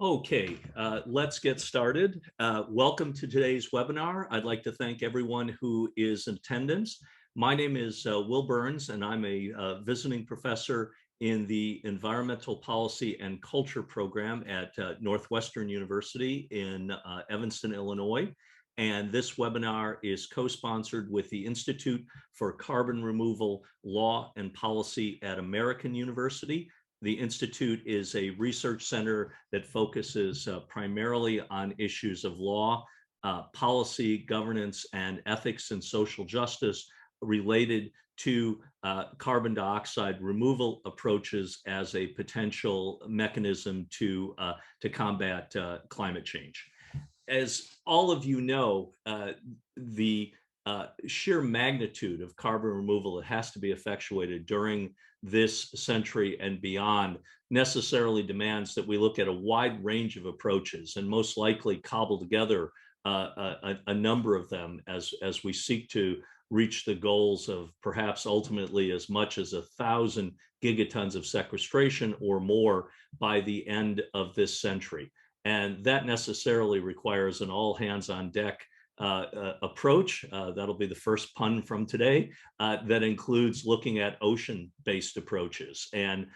Okay, let's get started. Welcome to today's webinar. I'd like to thank everyone who is in attendance. My name is Will Burns, and I'm a visiting professor in the Environmental Policy and Culture program at Northwestern University in Evanston, Illinois. And this webinar is co-sponsored with the Institute for Carbon Removal Law and Policy at American University. The Institute is a research center that focuses primarily on issues of law, policy, governance, and ethics and social justice related to carbon dioxide removal approaches as a potential mechanism to combat climate change. As all of you know, the sheer magnitude of carbon removal that has to be effectuated during this century and beyond necessarily demands that we look at a wide range of approaches and most likely cobble together a number of them as we seek to reach the goals of perhaps ultimately as much as 1,000 gigatons of sequestration or more by the end of this century. And that necessarily requires an all hands on deck approach. That'll be the first pun from today. That includes looking at ocean-based approaches. And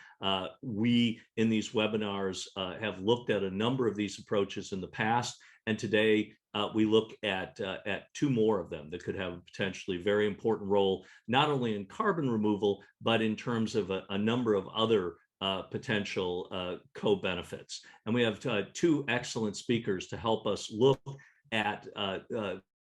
we, in these webinars, have looked at a number of these approaches in the past. And today, we look at two more of them that could have a potentially very important role, not only in carbon removal, but in terms of a number of other potential co-benefits. And we have two excellent speakers to help us look at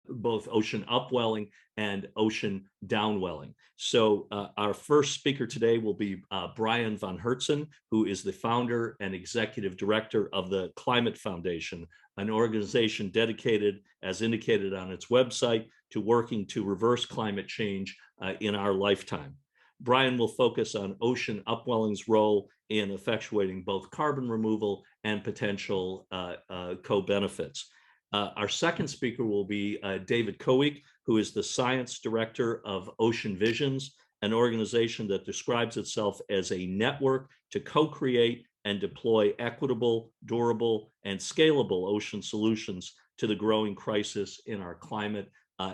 both ocean upwelling and ocean downwelling. So our first speaker today will be Brian von Herzen, who is the founder and executive director of the Climate Foundation, an organization dedicated, as indicated on its website, to working to reverse climate change in our lifetime. Brian will focus on ocean upwelling's role in effectuating both carbon removal and potential co-benefits. Our second speaker will be David Koeig, who is the science director of Ocean Visions, an organization that describes itself as a network to co-create and deploy equitable, durable, and scalable ocean solutions to the growing crisis in our climate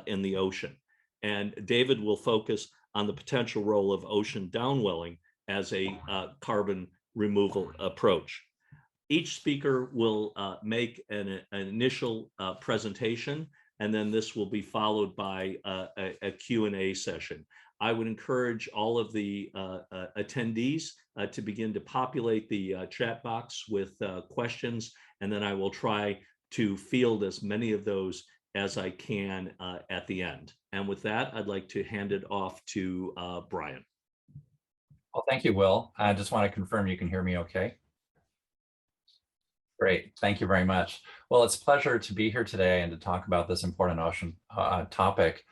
and the ocean. And David will focus on the potential role of ocean downwelling as a carbon removal approach. Each speaker will make an initial presentation, and then this will be followed by a Q&A session. I would encourage all of the attendees to begin to populate the chat box with questions, and then I will try to field as many of those as I can at the end. And with that, I'd like to hand it off to Brian. Well, thank you, Will. I just want to confirm you can hear me okay. Great, thank you very much. Well, it's a pleasure to be here today and to talk about this important ocean topic.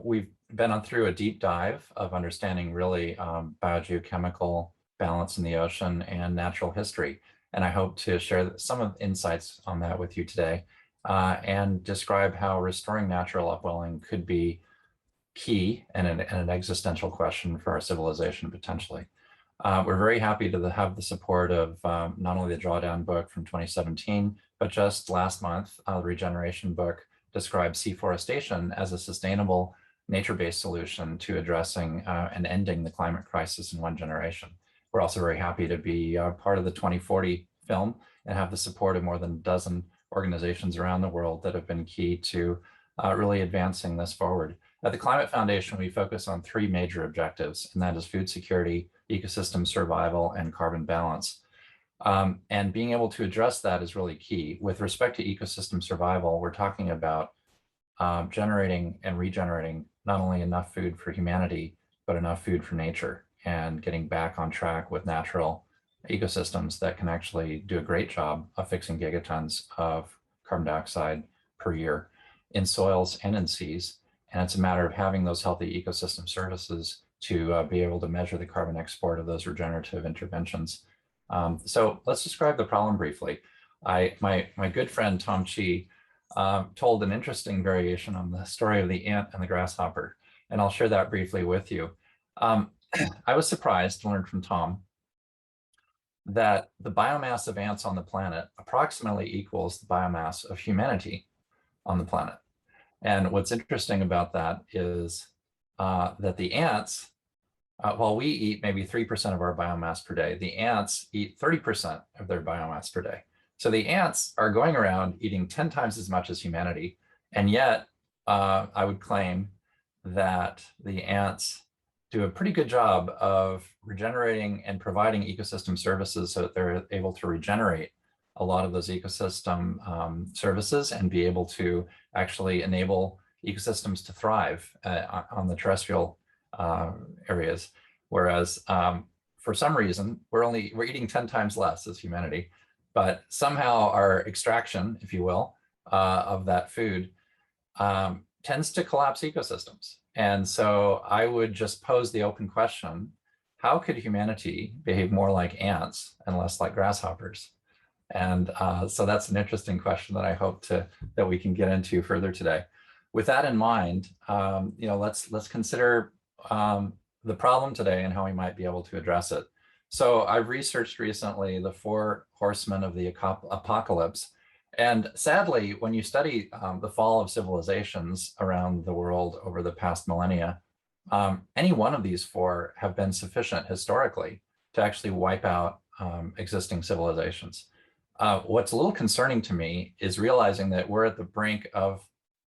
We've been through a deep dive of understanding really biogeochemical balance in the ocean and natural history. And I hope to share some of the insights on that with you today and describe how restoring natural upwelling could be key and an existential question for our civilization potentially. We're very happy to have the support of not only the Drawdown book from 2017, but just last month, the Regeneration book describes seaforestation as a sustainable nature-based solution to addressing and ending the climate crisis in one generation. We're also very happy to be part of the 2040 film and have the support of more than a dozen organizations around the world that have been key to really advancing this forward. At the Climate Foundation, we focus on three major objectives, and that is food security, ecosystem survival, and carbon balance. And being able to address that is really key. With respect to ecosystem survival, we're talking about generating and regenerating not only enough food for humanity, but enough food for nature, and getting back on track with natural ecosystems that can actually do a great job of fixing gigatons of carbon dioxide per year in soils and in seas. And it's a matter of having those healthy ecosystem services to be able to measure the carbon export of those regenerative interventions. So let's describe the problem briefly. My good friend Tom Chi told an interesting variation on the story of the ant and the grasshopper, and I'll share that briefly with you. I was surprised to learn from Tom that the biomass of ants on the planet approximately equals the biomass of humanity on the planet. And what's interesting about that is that the ants, while we eat maybe 3% of our biomass per day, the ants eat 30% of their biomass per day. So the ants are going around eating 10 times as much as humanity. And yet, I would claim that the ants do a pretty good job of regenerating and providing ecosystem services so that they're able to regenerate a lot of those ecosystem services and be able to actually enable ecosystems to thrive on the terrestrial areas. Whereas for some reason, we're eating 10 times less as humanity, but somehow our extraction, if you will, of that food tends to collapse ecosystems. And so I would just pose the open question, how could humanity behave more like ants and less like grasshoppers? And so that's an interesting question that I hope that we can get into further today. With that in mind, let's consider the problem today and how we might be able to address it. So I've researched recently the 4 horsemen of the apocalypse. And sadly, when you study the fall of civilizations around the world over the past millennia, any one of these 4 have been sufficient historically to actually wipe out existing civilizations. What's a little concerning to me is realizing that we're at the brink of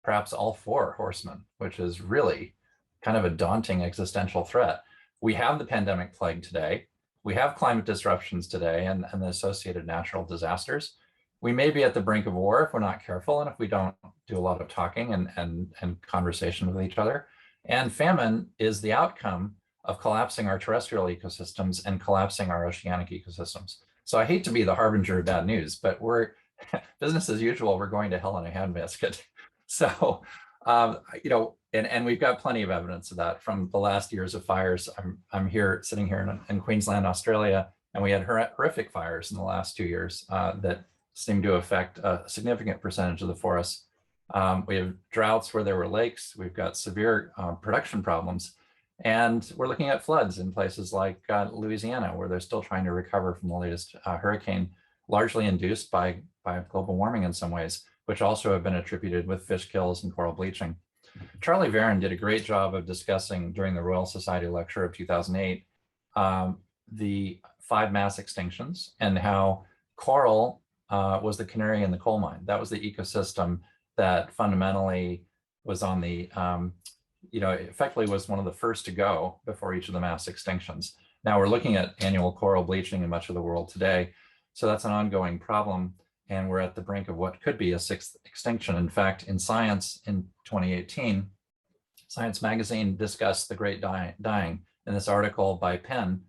perhaps all 4 horsemen, which is really kind of a daunting existential threat. We have the pandemic plague today. We have climate disruptions today and the associated natural disasters. We may be at the brink of war if we're not careful and if we don't do a lot of talking and conversation with each other. And famine is the outcome of collapsing our terrestrial ecosystems and collapsing our oceanic ecosystems. So I hate to be the harbinger of bad news, but we're business as usual. We're going to hell in a handbasket. So, and we've got plenty of evidence of that from the last years of fires. I'm sitting here in Queensland, Australia, and we had horrific fires in the last 2 years that seem to affect a significant percentage of the forests. We have droughts where there were lakes. We've got severe production problems. And we're looking at floods in places like Louisiana, where they're still trying to recover from the latest hurricane, largely induced by global warming in some ways, which also have been attributed with fish kills and coral bleaching. Charlie Varon did a great job of discussing during the Royal Society lecture of 2008, the 5 mass extinctions and how coral was the canary in the coal mine. That was the ecosystem that fundamentally was on the, effectively was one of the first to go before each of the mass extinctions. Now we're looking at annual coral bleaching in much of the world today. So that's an ongoing problem. And we're at the brink of what could be a 6th extinction. In fact, in Science in 2018, Science magazine discussed the Great Dying. And this article by Penn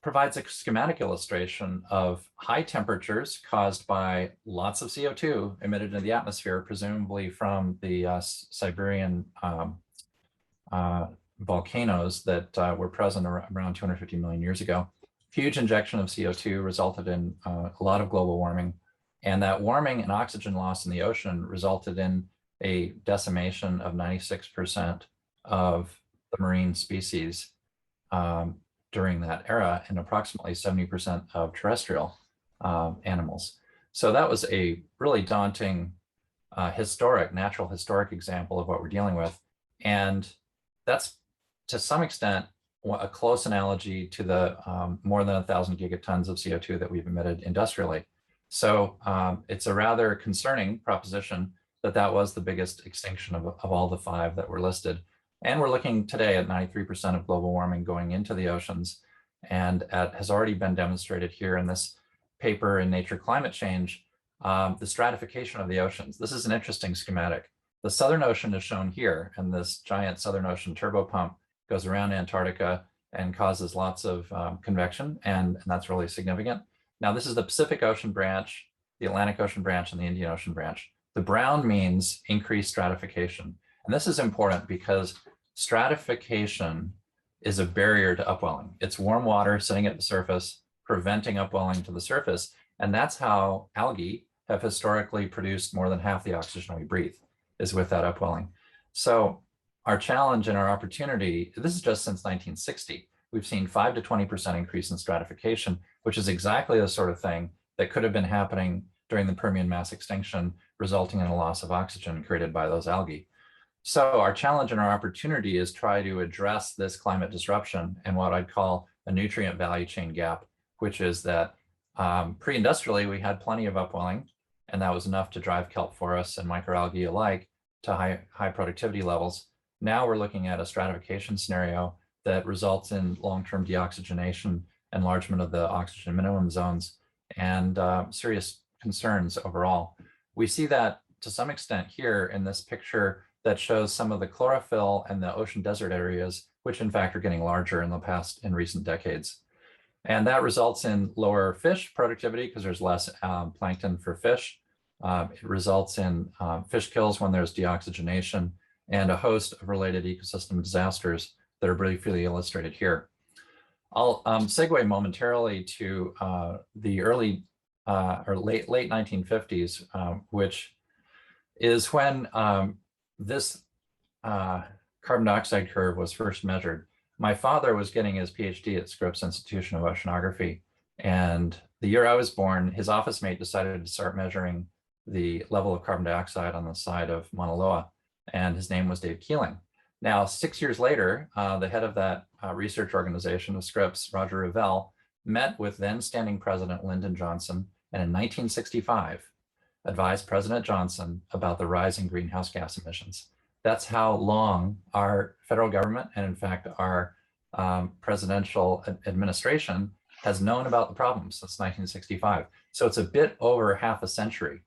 provides a schematic illustration of high temperatures caused by lots of CO2 emitted into the atmosphere, presumably from the Siberian volcanoes that were present around 250 million years ago. Huge injection of CO2 resulted in a lot of global warming. And that warming and oxygen loss in the ocean resulted in a decimation of 96% of the marine species during that era and approximately 70% of terrestrial animals. So that was a really daunting natural historic example of what we're dealing with. And that's to some extent a close analogy to the more than 1,000 gigatons of CO2 that we've emitted industrially. So it's a rather concerning proposition that was the biggest extinction of all the 5 that were listed. And we're looking today at 93% of global warming going into the oceans. And has already been demonstrated here in this paper in Nature Climate Change, the stratification of the oceans. This is an interesting schematic. The Southern Ocean is shown here, and this giant Southern Ocean turbopump goes around Antarctica and causes lots of convection, and that's really significant. Now, this is the Pacific Ocean branch, the Atlantic Ocean branch, and the Indian Ocean branch. The brown means increased stratification. And this is important because stratification is a barrier to upwelling. It's warm water sitting at the surface, preventing upwelling to the surface. And that's how algae have historically produced more than half the oxygen we breathe, is with that upwelling. So our challenge and our opportunity, this is just since 1960. we've seen 5 to 20% increase in stratification, which is exactly the sort of thing that could have been happening during the Permian mass extinction, resulting in a loss of oxygen created by those algae. So our challenge and our opportunity is try to address this climate disruption and what I'd call a nutrient value chain gap, which is that pre-industrially, we had plenty of upwelling, and that was enough to drive kelp forests and microalgae alike to high productivity levels. Now we're looking at a stratification scenario that results in long-term deoxygenation, enlargement of the oxygen minimum zones, and serious concerns overall. We see that to some extent here in this picture that shows some of the chlorophyll and the ocean desert areas, which in fact are getting larger in recent decades. And that results in lower fish productivity because there's less plankton for fish. It results in fish kills when there's deoxygenation and a host of related ecosystem disasters that are briefly illustrated here. I'll segue momentarily to the early or late 1950s, which is when this carbon dioxide curve was first measured. My father was getting his PhD at Scripps Institution of Oceanography, and the year I was born, his office mate decided to start measuring the level of carbon dioxide on the side of Mauna Loa, and his name was Dave Keeling. Now, 6 years later, the head of that research organization of Scripps, Roger Revelle, met with then standing President Lyndon Johnson, and in 1965, advised President Johnson about the rise in greenhouse gas emissions. That's how long our federal government, and in fact, our presidential administration has known about the problem since 1965. So it's a bit over half a century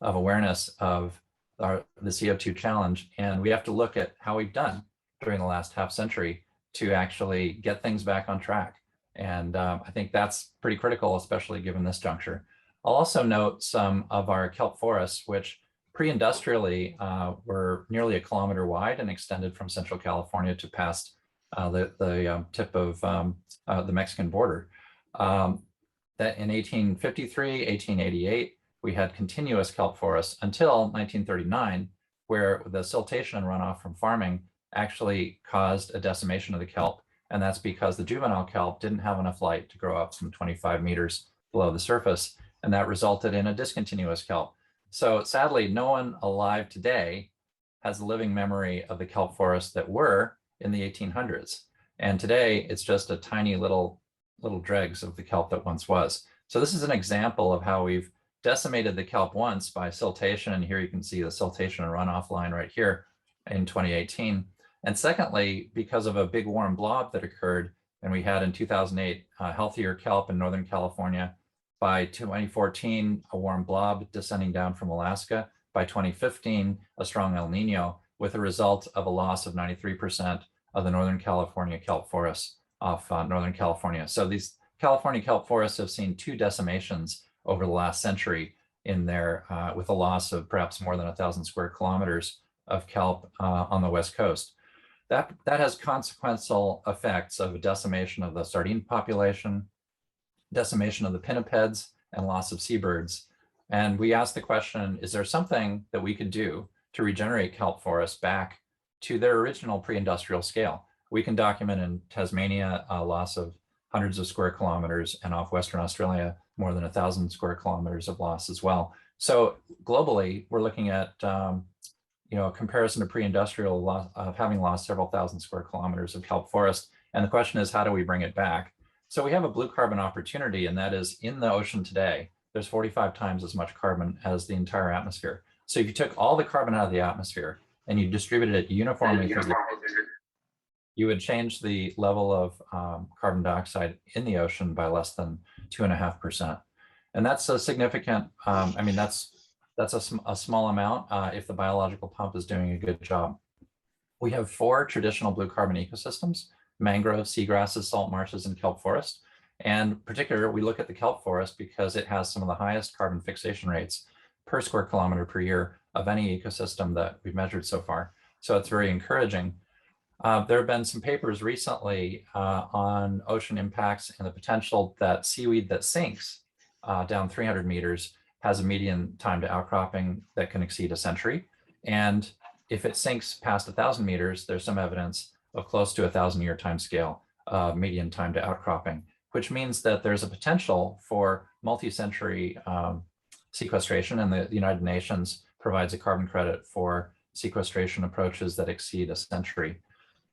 of awareness of the CO2 challenge. And we have to look at how we've done during the last half century to actually get things back on track. And I think that's pretty critical, especially given this juncture. I'll also note some of our kelp forests, which pre-industrially were nearly 1 kilometer wide and extended from Central California to past the tip of the Mexican border. That in 1853, 1888, we had continuous kelp forests until 1939, where the siltation and runoff from farming actually caused a decimation of the kelp. And that's because the juvenile kelp didn't have enough light to grow up some 25 meters below the surface. And that resulted in a discontinuous kelp. So sadly, no one alive today has a living memory of the kelp forests that were in the 1800s. And today it's just a tiny little dregs of the kelp that once was. So this is an example of how we've decimated the kelp once by siltation. And here you can see the siltation and runoff line right here in 2018. And secondly, because of a big warm blob that occurred, and we had in 2008 healthier kelp in Northern California. By 2014, a warm blob descending down from Alaska. By 2015, a strong El Nino, with a result of a loss of 93% of the Northern California kelp forests off Northern California. So these California kelp forests have seen 2 decimations over the last century in there, with a loss of perhaps more than 1,000 square kilometers of kelp on the West Coast. That has consequential effects of a decimation of the sardine population, decimation of the pinnipeds, and loss of seabirds. And we asked the question, is there something that we could do to regenerate kelp forests back to their original pre-industrial scale? We can document in Tasmania a loss of hundreds of square kilometers, and off Western Australia, more than 1,000 square kilometers of loss as well. So globally, we're looking at a comparison to pre-industrial loss of having lost several thousand square kilometers of kelp forest. And the question is, how do we bring it back? So we have a blue carbon opportunity, and that is in the ocean today, there's 45 times as much carbon as the entire atmosphere. So if you took all the carbon out of the atmosphere and you distributed it uniformly through the, you would change the level of carbon dioxide in the ocean by less than 2.5%. And that's a significant, that's a small amount if the biological pump is doing a good job. We have 4 traditional blue carbon ecosystems: mangroves, seagrasses, salt marshes, and kelp forest. And in particular, we look at the kelp forest because it has some of the highest carbon fixation rates per square kilometer per year of any ecosystem that we've measured so far. So it's very encouraging. There have been some papers recently on ocean impacts and the potential that seaweed that sinks down 300 meters has a median time to outcropping that can exceed a century. And if it sinks past 1,000 meters, there's some evidence of close to 1,000-year time scale median time to outcropping, which means that there's a potential for multi-century sequestration, and the United Nations provides a carbon credit for sequestration approaches that exceed a century.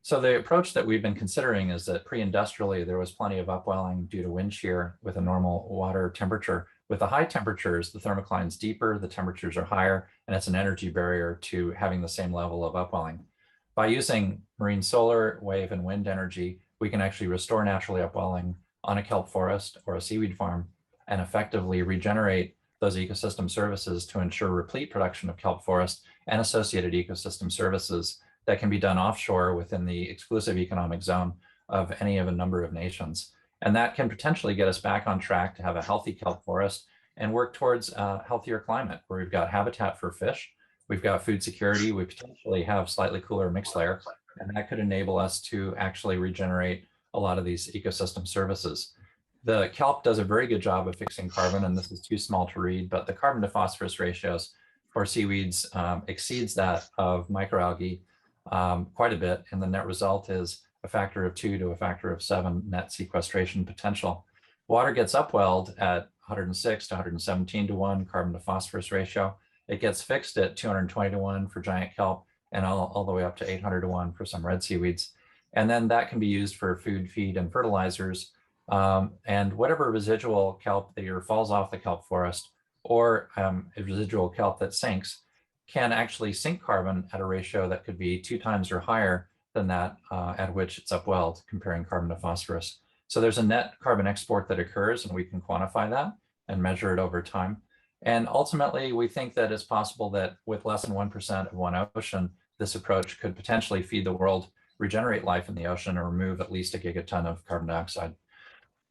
So the approach that we've been considering is that pre-industrially, there was plenty of upwelling due to wind shear with a normal water temperature. With the high temperatures, the thermocline is deeper, the temperatures are higher, and it's an energy barrier to having the same level of upwelling. By using marine solar, wave, and wind energy, we can actually restore naturally upwelling on a kelp forest or a seaweed farm and effectively regenerate those ecosystem services to ensure replete production of kelp forest and associated ecosystem services that can be done offshore within the exclusive economic zone of any of a number of nations. And that can potentially get us back on track to have a healthy kelp forest and work towards a healthier climate where we've got habitat for fish, we've got food security, we potentially have slightly cooler mixed layer, and that could enable us to actually regenerate a lot of these ecosystem services. The kelp does a very good job of fixing carbon, and this is too small to read, but the carbon to phosphorus ratios for seaweeds exceeds that of macroalgae quite a bit, and the net result is a factor of 2 to a factor of 7 net sequestration potential. Water gets upwelled at 106 to 117 to 1 carbon to phosphorus ratio. It gets fixed at 220 to 1 for giant kelp, and all the way up to 800 to 1 for some red seaweeds. And then that can be used for food, feed, and fertilizers. And whatever residual kelp that either falls off the kelp forest or a residual kelp that sinks can actually sink carbon at a ratio that could be 2 times or higher than that at which it's upwelled, comparing carbon to phosphorus. So there's a net carbon export that occurs, and we can quantify that and measure it over time. And ultimately, we think that it's possible that with less than 1% of one ocean, this approach could potentially feed the world, regenerate life in the ocean, or remove at least a gigaton of carbon dioxide.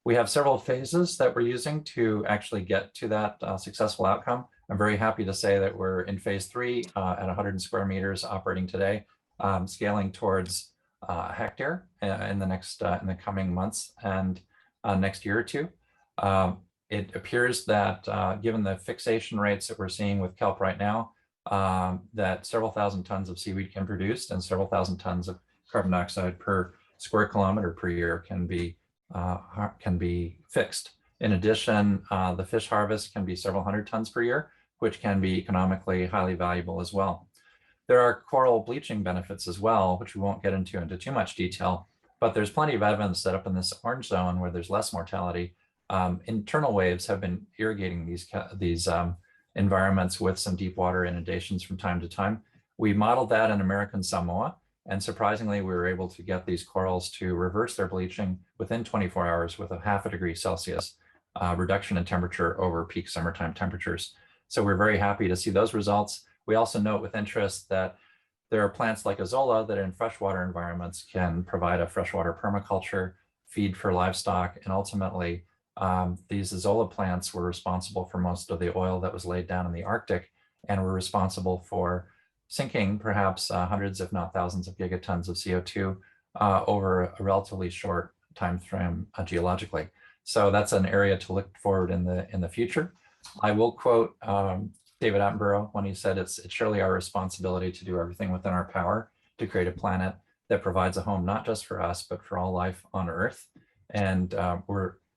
We have several phases that we're using to actually get to that successful outcome. I'm very happy to say that we're in phase 3 at 100 square meters operating today, scaling towards a hectare in the coming months and next year or two. It appears that given the fixation rates that we're seeing with kelp right now, that several thousand tons of seaweed can produce and several thousand tons of carbon dioxide per square kilometer per year can be fixed. In addition, the fish harvest can be several hundred tons per year, which can be economically highly valuable as well. There are coral bleaching benefits as well, which we won't get into too much detail, but there's plenty of evidence that up in this orange zone where there's less mortality, internal waves have been irrigating these environments with some deep water inundations from time to time. We modeled that in American Samoa, and surprisingly, we were able to get these corals to reverse their bleaching within 24 hours with a 0.5 degree Celsius reduction in temperature over peak summertime temperatures. So we're very happy to see those results. We also note with interest that there are plants like Azolla that in freshwater environments can provide a freshwater permaculture, feed for livestock, and ultimately these Azolla plants were responsible for most of the oil that was laid down in the Arctic and were responsible for sinking perhaps hundreds, if not thousands of gigatons of CO2 over a relatively short time frame geologically. So that's an area to look forward in the future. I will quote David Attenborough when he said, it's surely our responsibility to do everything within our power to create a planet that provides a home not just for us, but for all life on Earth. And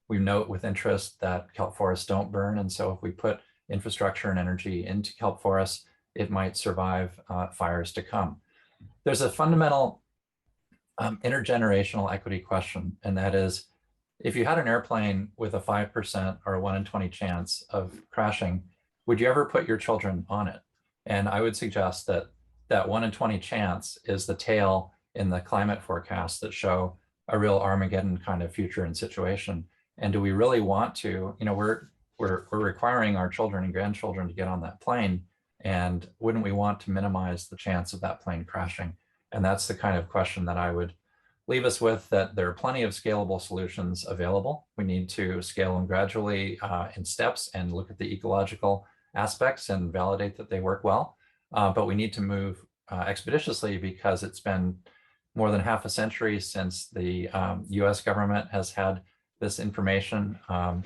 we note with interest that kelp forests don't burn. And so if we put infrastructure and energy into kelp forests, it might survive fires to come. There's a fundamental intergenerational equity question, and that is, if you had an airplane with a 5% or a 1 in 20 chance of crashing, would you ever put your children on it? And I would suggest that that 1 in 20 chance is the tail in the climate forecasts that show a real Armageddon kind of future and situation. And do we really want to, we're requiring our children and grandchildren to get on that plane, and wouldn't we want to minimize the chance of that plane crashing? And that's the kind of question that I would leave us with, that there are plenty of scalable solutions available. We need to scale them gradually in steps and look at the ecological aspects and validate that they work well. But we need to move expeditiously because it's been more than half a century since the US government has had this information.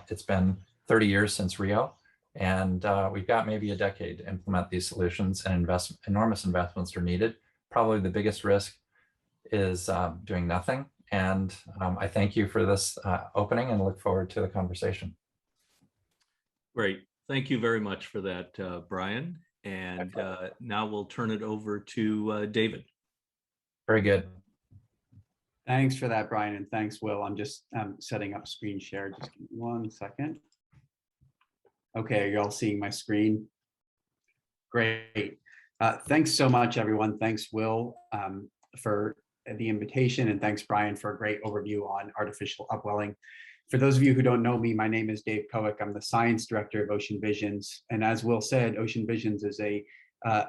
It's been 30 years since Rio. And we've got maybe a decade to implement these solutions, and enormous investments are needed. Probably the biggest risk is doing nothing. And I thank you for this opening and look forward to the conversation. Great. Thank you very much for that, Brian. And now we'll turn it over to David. Very good. Thanks for that, Brian, and thanks, Will. I'm just setting up screen share. Just give me 1 second. Okay, are you all seeing my screen? Great. Thanks so much, everyone. Thanks, Will, for the invitation, and thanks, Brian, for a great overview on artificial upwelling. For those of you who don't know me, my name is Dave Kowick. I'm the science director of Ocean Visions, and as Will said, Ocean Visions is a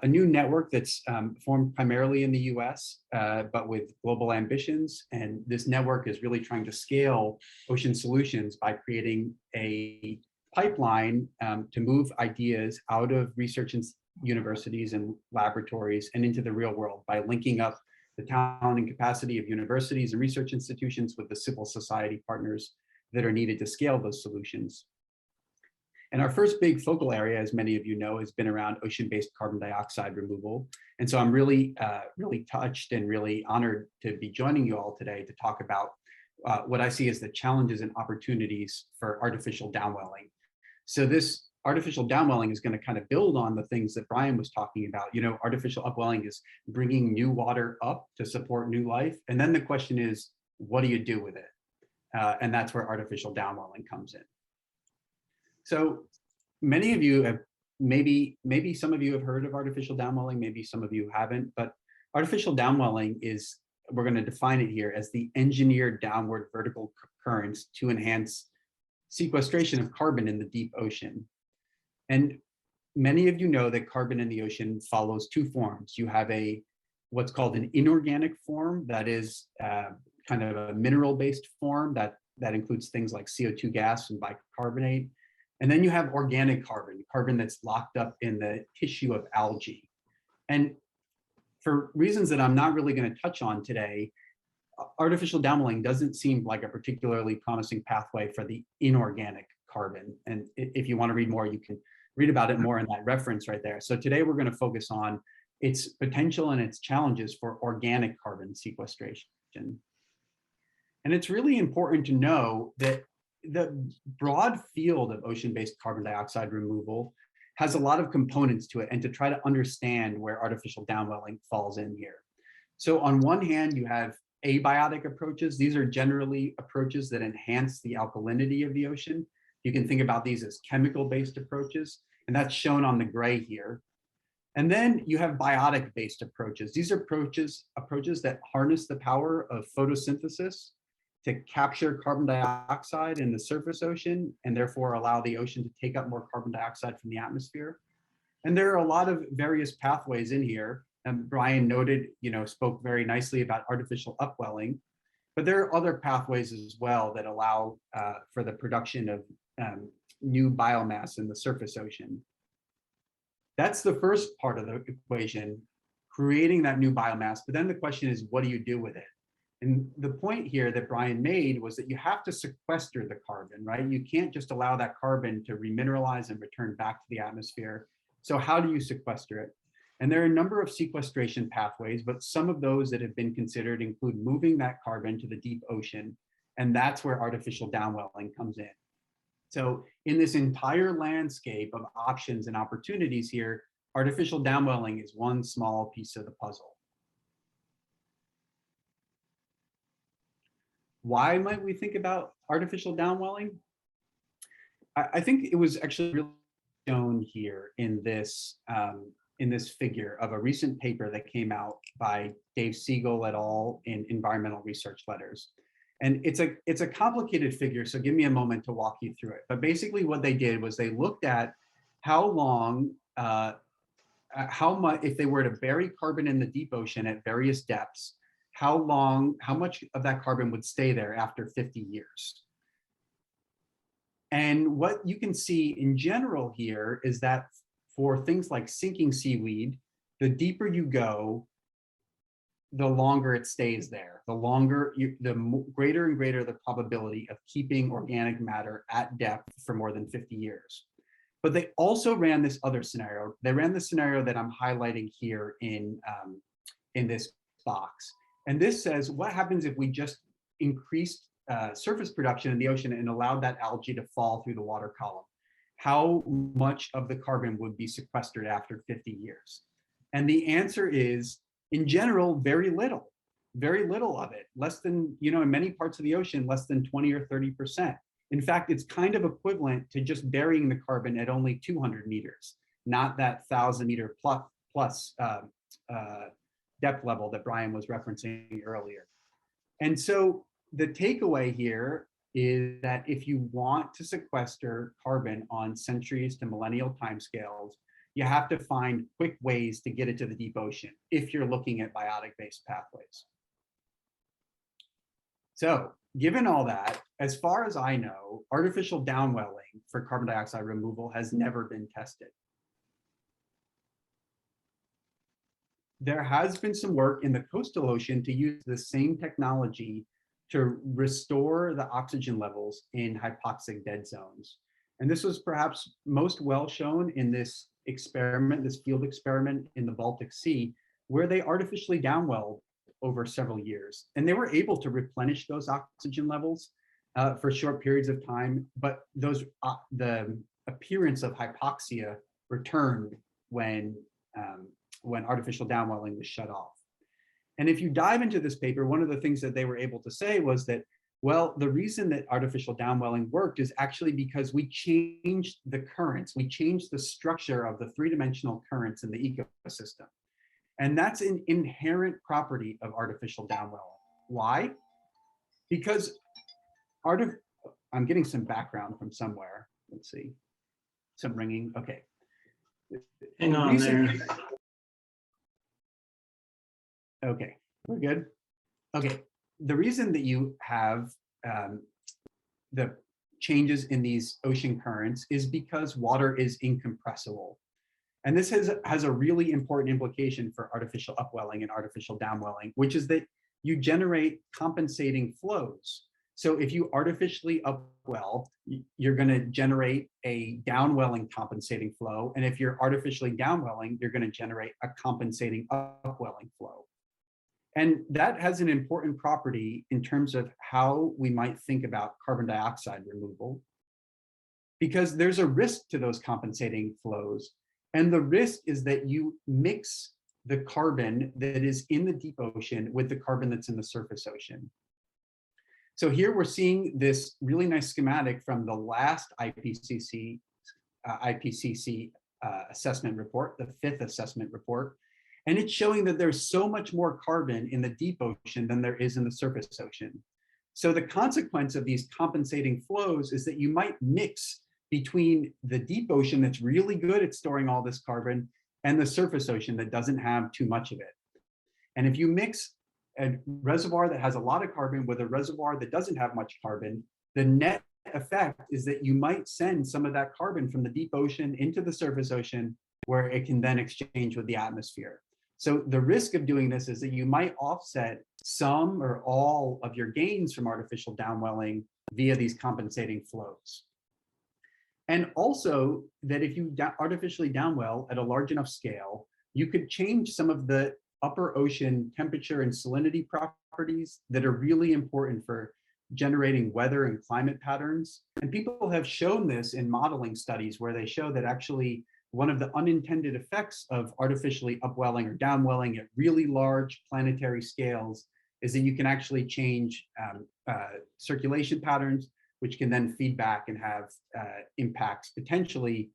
new network that's formed primarily in the US, but with global ambitions. And this network is really trying to scale ocean solutions by creating a pipeline to move ideas out of research universities and laboratories and into the real world by linking up the talent and capacity of universities and research institutions with the civil society partners that are needed to scale those solutions. And our first big focal area, as many of you know, has been around ocean-based carbon dioxide removal. And so I'm really, really touched and really honored to be joining you all today to talk about what I see as the challenges and opportunities for artificial downwelling. So this artificial downwelling is going to kind of build on the things that Brian was talking about. You know, artificial upwelling is bringing new water up to support new life. And then the question is, what do you do with it? And that's where artificial downwelling comes in. So many of you have, maybe some of you have heard of artificial downwelling, maybe some of you haven't, but artificial downwelling is, we're going to define it here as the engineered downward vertical currents to enhance sequestration of carbon in the deep ocean. And many of you know that carbon in the ocean follows two forms. You have what's called an inorganic form, that is kind of a mineral-based form that includes things like CO2 gas and bicarbonate. And then you have organic carbon, carbon that's locked up in the tissue of algae. And for reasons that I'm not really going to touch on today, artificial downwelling doesn't seem like a particularly promising pathway for the inorganic carbon. And if you want to read more, you can read about it more in that reference right there. So today we're going to focus on its potential and its challenges for organic carbon sequestration. And it's really important to know that the broad field of ocean-based carbon dioxide removal has a lot of components to it, and to try to understand where artificial downwelling falls in here. So on one hand, you have abiotic approaches. These are generally approaches that enhance the alkalinity of the ocean. You can think about these as chemical-based approaches, and that's shown on the gray here. And then you have biotic-based approaches. These are approaches that harness the power of photosynthesis to capture carbon dioxide in the surface ocean, and therefore allow the ocean to take up more carbon dioxide from the atmosphere. And there are a lot of various pathways in here. And Brian noted, spoke very nicely about artificial upwelling, but there are other pathways as well that allow for the production of new biomass in the surface ocean. That's the first part of the equation, creating that new biomass. But then the question is, what do you do with it? And the point here that Brian made was that you have to sequester the carbon, right? You can't just allow that carbon to remineralize and return back to the atmosphere. So how do you sequester it? And there are a number of sequestration pathways, but some of those that have been considered include moving that carbon to the deep ocean. And that's where artificial downwelling comes in. So in this entire landscape of options and opportunities here, artificial downwelling is one small piece of the puzzle. Why might we think about artificial downwelling? I think it was actually really shown here in this figure of a recent paper that came out by Dave Siegel et al. In Environmental Research Letters. And it's a complicated figure, so give me a moment to walk you through it. But basically what they did was they looked at how long, how much, if they were to bury carbon in the deep ocean at various depths, how much of that carbon would stay there after 50 years. And what you can see in general here is that for things like sinking seaweed, the deeper you go, the longer it stays there, the greater and greater the probability of keeping organic matter at depth for more than 50 years. But they also ran this other scenario. They ran the scenario that I'm highlighting here in this box. And this says, what happens if we just increased surface production in the ocean and allowed that algae to fall through the water column, how much of the carbon would be sequestered after 50 years? And the answer is, in general, very little of it, less than, in many parts of the ocean, less than 20 or 30%. In fact, it's kind of equivalent to just burying the carbon at only 200 meters, not that 1,000-meter plus depth level that Brian was referencing earlier. And so the takeaway here is that if you want to sequester carbon on centuries to millennial timescales, you have to find quick ways to get it to the deep ocean if you're looking at biotic-based pathways. So given all that, as far as I know, artificial downwelling for carbon dioxide removal has never been tested. There has been some work in the coastal ocean to use the same technology to restore the oxygen levels in hypoxic dead zones. And this was perhaps most well shown in this experiment, this field experiment in the Baltic Sea, where they artificially downwelled over several years. And they were able to replenish those oxygen levels for short periods of time, but the appearance of hypoxia returned when artificial downwelling was shut off. And if you dive into this paper, one of the things that they were able to say was that, well, the reason that artificial downwelling worked is actually because we changed the currents. We changed the structure of the three-dimensional currents in the ecosystem. And that's an inherent property of artificial downwelling. Why? Because I'm getting some background from somewhere. Let's see. Some ringing. Okay. Hang on there. Okay, we're good. Okay, the reason that you have the changes in these ocean currents is because water is incompressible. And this has a really important implication for artificial upwelling and artificial downwelling, which is that you generate compensating flows. So if you artificially upwell, you're going to generate a downwelling compensating flow. And if you're artificially downwelling, you're going to generate a compensating upwelling flow. And that has an important property in terms of how we might think about carbon dioxide removal, because there's a risk to those compensating flows. And the risk is that you mix the carbon that is in the deep ocean with the carbon that's in the surface ocean. So here we're seeing this really nice schematic from the last IPCC assessment report, the 5th assessment report. And it's showing that there's so much more carbon in the deep ocean than there is in the surface ocean. So the consequence of these compensating flows is that you might mix between the deep ocean that's really good at storing all this carbon and the surface ocean that doesn't have too much of it. And if you mix a reservoir that has a lot of carbon with a reservoir that doesn't have much carbon, the net effect is that you might send some of that carbon from the deep ocean into the surface ocean, where it can then exchange with the atmosphere. So the risk of doing this is that you might offset some or all of your gains from artificial downwelling via these compensating flows. And also that if you artificially downwell at a large enough scale, you could change some of the upper ocean temperature and salinity properties that are really important for generating weather and climate patterns. And people have shown this in modeling studies where they show that actually one of the unintended effects of artificially upwelling or downwelling at really large planetary scales is that you can actually change circulation patterns, which can then feed back and have impacts potentially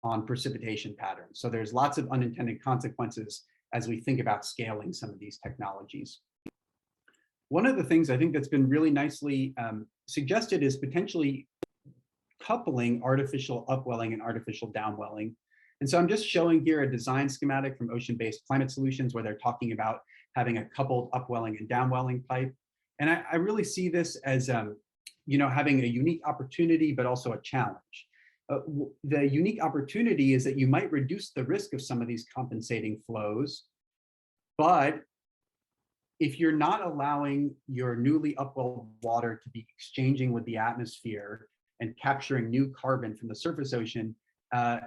on precipitation patterns. So there's lots of unintended consequences as we think about scaling some of these technologies. One of the things I think that's been really nicely suggested is potentially coupling artificial upwelling and artificial downwelling. And so I'm just showing here a design schematic from Ocean-Based Climate Solutions where they're talking about having a coupled upwelling and downwelling pipe. And I really see this as having a unique opportunity, but also a challenge. The unique opportunity is that you might reduce the risk of some of these compensating flows, but if you're not allowing your newly upwelled water to be exchanging with the atmosphere and capturing new carbon from the surface ocean,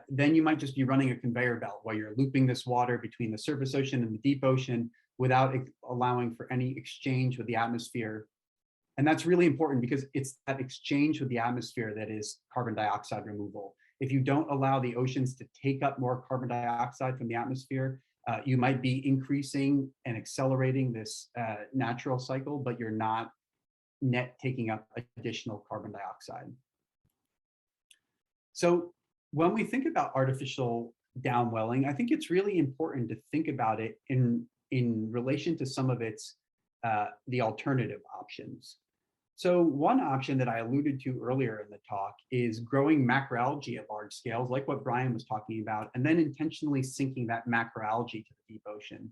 then you might just be running a conveyor belt while you're looping this water between the surface ocean and the deep ocean without allowing for any exchange with the atmosphere. And that's really important because it's that exchange with the atmosphere that is carbon dioxide removal. If you don't allow the oceans to take up more carbon dioxide from the atmosphere, you might be increasing and accelerating this natural cycle, but you're not net taking up additional carbon dioxide. So when we think about artificial downwelling, I think it's really important to think about it in relation to some of its the alternative options. So one option that I alluded to earlier in the talk is growing macroalgae at large scales, like what Brian was talking about, and then intentionally sinking that macroalgae to the deep ocean.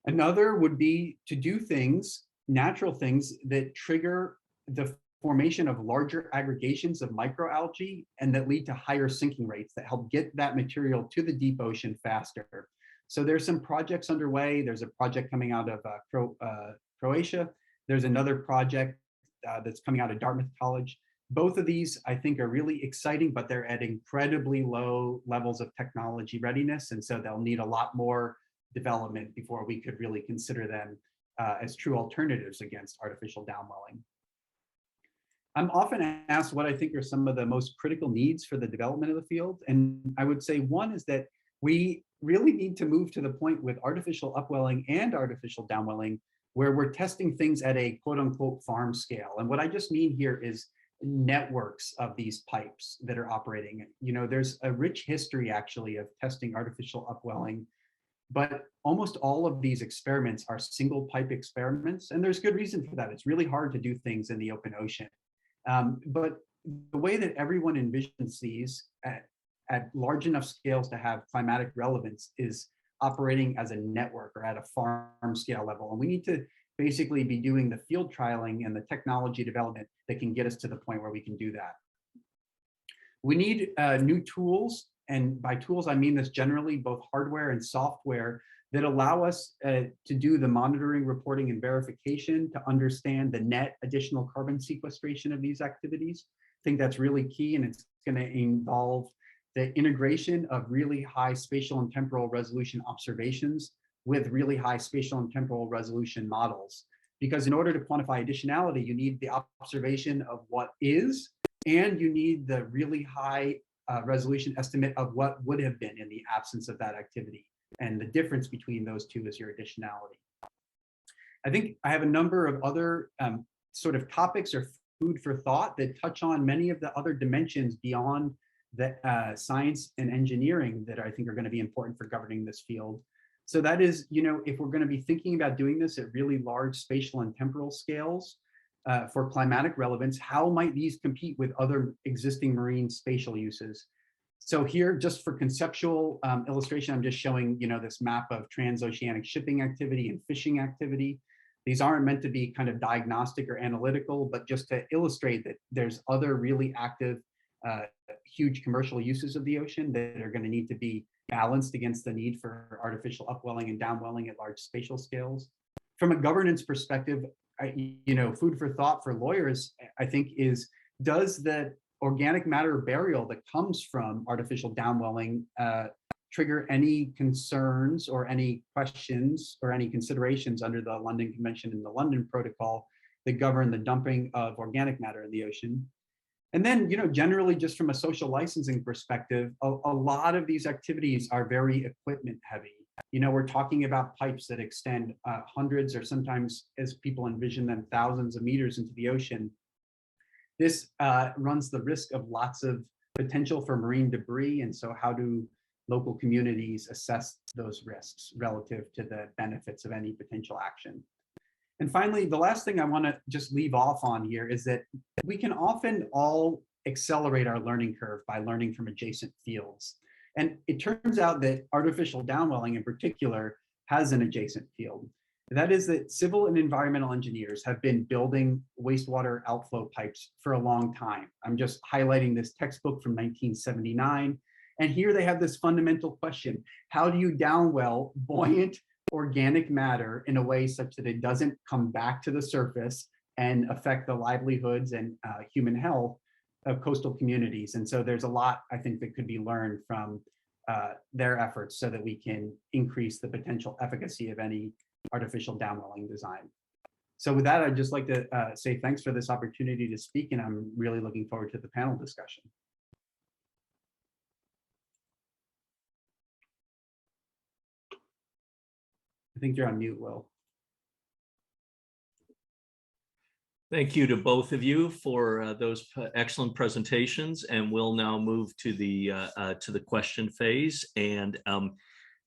Another would be to do things, natural things, that trigger the formation of larger aggregations of microalgae and that lead to higher sinking rates that help get that material to the deep ocean faster. So there's some projects underway. There's a project coming out of Croatia. There's another project that's coming out of Dartmouth College. Both of these, I think, are really exciting, but they're at incredibly low levels of technology readiness. And so they'll need a lot more development before we could really consider them as true alternatives against artificial downwelling. I'm often asked what I think are some of the most critical needs for the development of the field. And I would say one is that we really need to move to the point with artificial upwelling and artificial downwelling where we're testing things at a quote unquote farm scale. And what I just mean here is networks of these pipes that are operating. You know, there's a rich history actually of testing artificial upwelling, but almost all of these experiments are single pipe experiments. And there's good reason for that. It's really hard to do things in the open ocean. But the way that everyone envisions these at large enough scales to have climatic relevance is operating as a network or at a farm scale level. And we need to basically be doing the field trialing and the technology development that can get us to the point where we can do that. We need new tools, and by tools, I mean this generally, both hardware and software that allow us to do the monitoring, reporting, and verification to understand the net additional carbon sequestration of these activities. I think that's really key, and it's going to involve the integration of really high spatial and temporal resolution observations with really high spatial and temporal resolution models. Because in order to quantify additionality, you need the observation of what is, and you need the really high resolution estimate of what would have been in the absence of that activity. And the difference between those two is your additionality. I think I have a number of other sort of topics or food for thought that touch on many of the other dimensions beyond the science and engineering that I think are going to be important for governing this field. So that is, you know, if we're going to be thinking about doing this at really large spatial and temporal scales for climatic relevance, how might these compete with other existing marine spatial uses? So here, just for conceptual illustration, I'm just showing, you know, this map of transoceanic shipping activity and fishing activity. These aren't meant to be kind of diagnostic or analytical, but just to illustrate that there's other really active, huge commercial uses of the ocean that are going to need to be balanced against the need for artificial upwelling and downwelling at large spatial scales. From a governance perspective, you know, food for thought for lawyers, I think, is does the organic matter burial that comes from artificial downwelling trigger any concerns or any questions or any considerations under the London Convention and the London Protocol that govern the dumping of organic matter in the ocean? And then, you know, generally just from a social licensing perspective, a lot of these activities are very equipment heavy. You know, we're talking about pipes that extend hundreds or sometimes, as people envision them, thousands of meters into the ocean. This runs the risk of lots of potential for marine debris. And so how do local communities assess those risks relative to the benefits of any potential action? And finally, the last thing I want to just leave off on here is that we can often all accelerate our learning curve by learning from adjacent fields. And it turns out that artificial downwelling in particular has an adjacent field. That is that civil and environmental engineers have been building wastewater outflow pipes for a long time. I'm just highlighting this textbook from 1979. And here they have this fundamental question: how do you downwell buoyant organic matter in a way such that it doesn't come back to the surface and affect the livelihoods and human health of coastal communities? And so there's a lot, I think, that could be learned from their efforts so that we can increase the potential efficacy of any artificial downwelling design. So with that, I'd just like to say thanks for this opportunity to speak, and I'm really looking forward to the panel discussion. I think you're on mute, Will. Thank you to both of you for those excellent presentations, and we'll now move to the question phase. And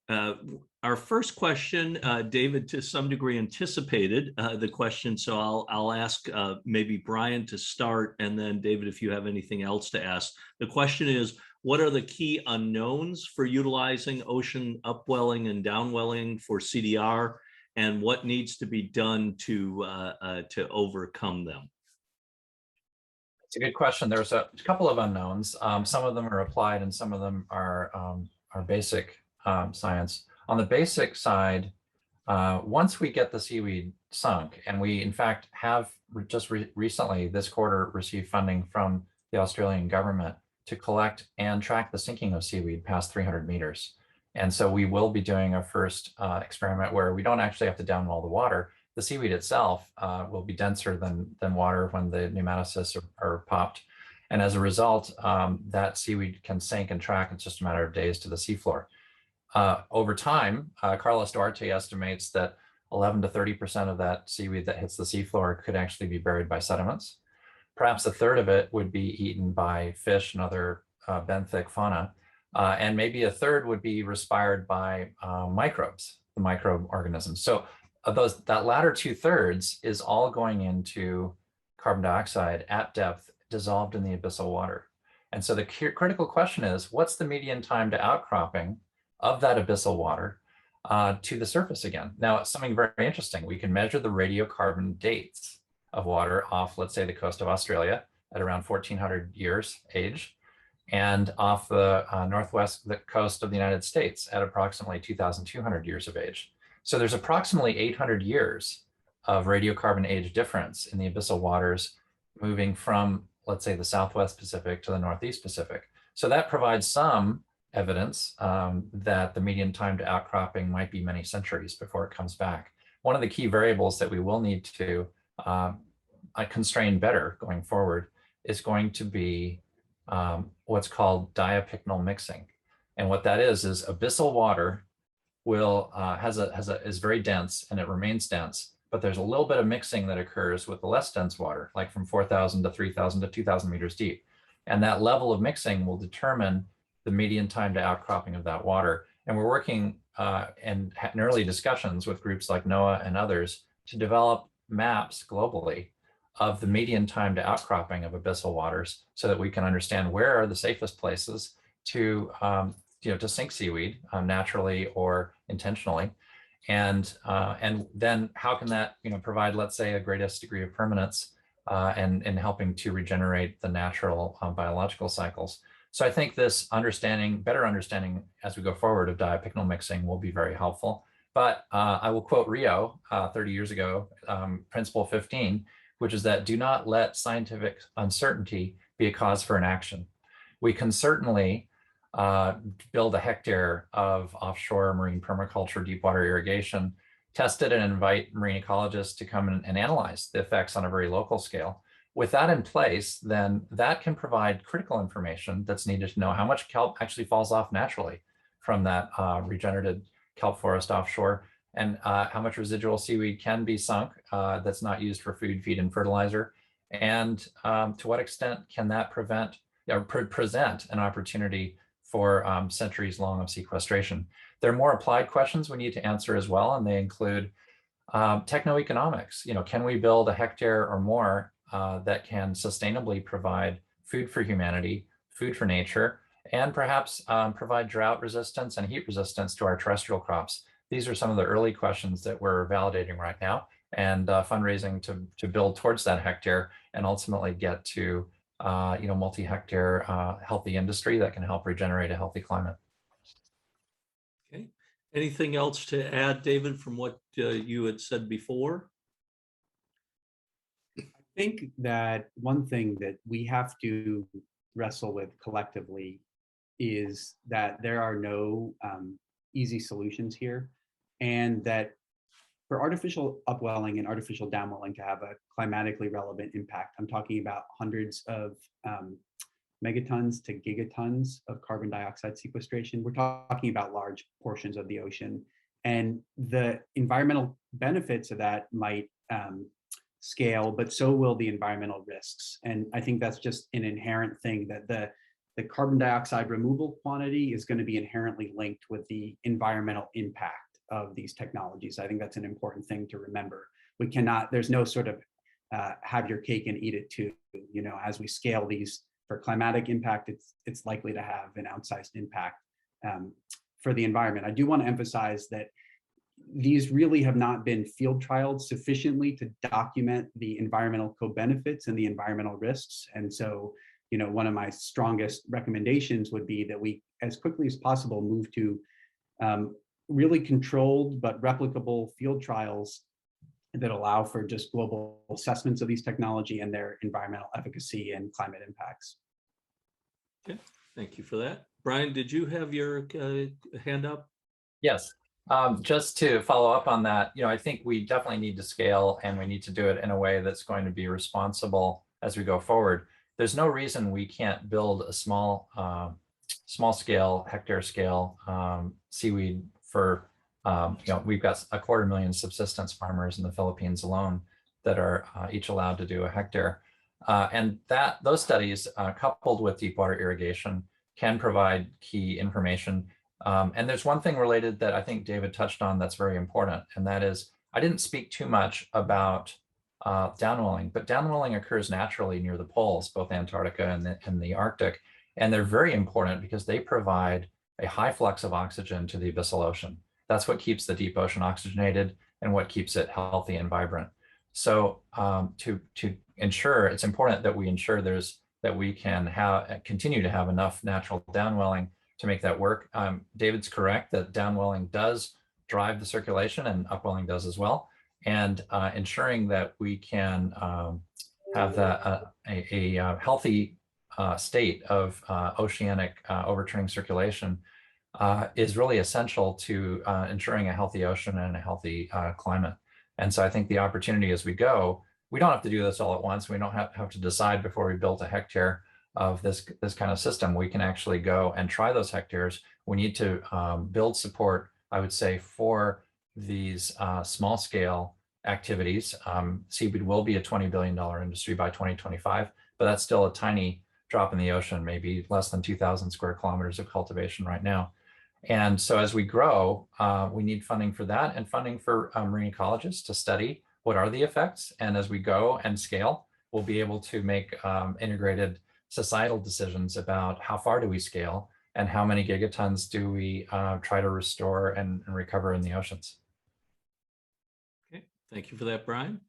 our first question, David, to some degree anticipated the question, so I'll ask maybe Brian to start, and then David, if you have anything else to ask. The question is, what are the key unknowns for utilizing ocean upwelling and downwelling for CDR, and what needs to be done to overcome them? It's a good question. There's a couple of unknowns. Some of them are applied and some of them are basic science. On the basic side, once we get the seaweed sunk, and we in fact have just recently this quarter received funding from the Australian government to collect and track the sinking of seaweed past 300 meters. And so we will be doing our first experiment where we don't actually have to downwell the water. The seaweed itself will be denser than water when the pneumatocysts are popped. And as a result, that seaweed can sink and track. It's just a matter of days to the seafloor. Over time, Carlos Duarte estimates that 11 to 30% of that seaweed that hits the seafloor could actually be buried by sediments. Perhaps a third of it would be eaten by fish and other benthic fauna. And maybe a third would be respired by microbes, the microorganisms. So that latter 2/3 is all going into carbon dioxide at depth, dissolved in the abyssal water. And so the critical question is, what's the median time to outcropping of that abyssal water to the surface again? Now, it's something very interesting. We can measure the radiocarbon dates of water off, let's say, the coast of Australia at around 1400 years age, and off the northwest coast of the United States at approximately 2200 years of age. So there's approximately 800 years of radiocarbon age difference in the abyssal waters moving from, let's say, the Southwest Pacific to the Northeast Pacific. So that provides some evidence that the median time to outcropping might be many centuries before it comes back. One of the key variables that we will need to constrain better going forward is going to be what's called diapycnal mixing. And what that is abyssal water will is very dense and it remains dense, but there's a little bit of mixing that occurs with the less dense water, like from 4,000 to 3,000 to 2,000 meters deep. And that level of mixing will determine the median time to outcropping of that water. And we're working in early discussions with groups like NOAA and others to develop maps globally of the median time to outcropping of abyssal waters so that we can understand where are the safest places to sink seaweed naturally or intentionally. And then how can that provide, let's say, a greatest degree of permanence and helping to regenerate the natural biological cycles. So I think this better understanding as we go forward of diapycnal mixing will be very helpful. But I will quote Rio 30 years ago, principle 15, which is that do not let scientific uncertainty be a cause for inaction. We can certainly build a hectare of offshore marine permaculture, deep water irrigation, test it and invite marine ecologists to come and analyze the effects on a very local scale. With that in place, then that can provide critical information that's needed to know how much kelp actually falls off naturally from that regenerated kelp forest offshore, and how much residual seaweed can be sunk that's not used for food, feed, and fertilizer, and to what extent can that present an opportunity for centuries long of sequestration. There are more applied questions we need to answer as well, and they include techno-economics. Can we build a hectare or more that can sustainably provide food for humanity, food for nature, and perhaps provide drought resistance and heat resistance to our terrestrial crops? These are some of the early questions that we're validating right now, and fundraising to build towards that hectare and ultimately get to multi-hectare healthy industry that can help regenerate a healthy climate. Okay. Anything else to add, David, from what you had said before? I think that one thing that we have to wrestle with collectively is that there are no easy solutions here, and that for artificial upwelling and artificial downwelling to have a climatically relevant impact, I'm talking about hundreds of megatons to gigatons of carbon dioxide sequestration. We're talking about large portions of the ocean. And the environmental benefits of that might scale, but so will the environmental risks. And I think that's just an inherent thing, that the carbon dioxide removal quantity is going to be inherently linked with the environmental impact of these technologies. I think that's an important thing to remember. We cannot, there's no sort of have your cake and eat it too. You know, as we scale these for climatic impact, it's likely to have an outsized impact for the environment. I do want to emphasize that these really have not been field trialed sufficiently to document the environmental co-benefits and the environmental risks. And so, you know, one of my strongest recommendations would be that we, as quickly as possible, move to really controlled but replicable field trials that allow for just global assessments of these technology and their environmental efficacy and climate impacts. Okay, thank you for that. Brian, did you have your hand up? Yes. Just to follow up on that, you know, I think we definitely need to scale, and we need to do it in a way that's going to be responsible as we go forward. There's no reason we can't build a small scale, hectare scale seaweed for, you know, we've got 250,000 subsistence farmers in the Philippines alone that are each allowed to do a hectare. And those studies, coupled with deep water irrigation, can provide key information. And there's one thing related that I think David touched on that's very important, and that is, I didn't speak too much about downwelling, but downwelling occurs naturally near the poles, both Antarctica and the Arctic, and they're very important because they provide a high flux of oxygen to the abyssal ocean. That's what keeps the deep ocean oxygenated and what keeps it healthy and vibrant. So to ensure, it's important that we ensure that we can continue to have enough natural downwelling to make that work. David's correct that downwelling does drive the circulation, and upwelling does as well. And ensuring that we can have a healthy state of oceanic overturning circulation is really essential to ensuring a healthy ocean and a healthy climate. And so I think the opportunity as we go, we don't have to do this all at once. We don't have to decide before we build a hectare of this kind of system. We can actually go and try those hectares. We need to build support, I would say, for these small scale activities. Seaweed will be a $20 billion industry by 2025, but that's still a tiny drop in the ocean, maybe less than 2,000 square kilometers of cultivation right now. And so as we grow, we need funding for that, and funding for marine ecologists to study what are the effects. And as we go and scale, we'll be able to make integrated societal decisions about how far do we scale and how many gigatons do we try to restore and recover in the oceans. Okay, thank you for that, Brian.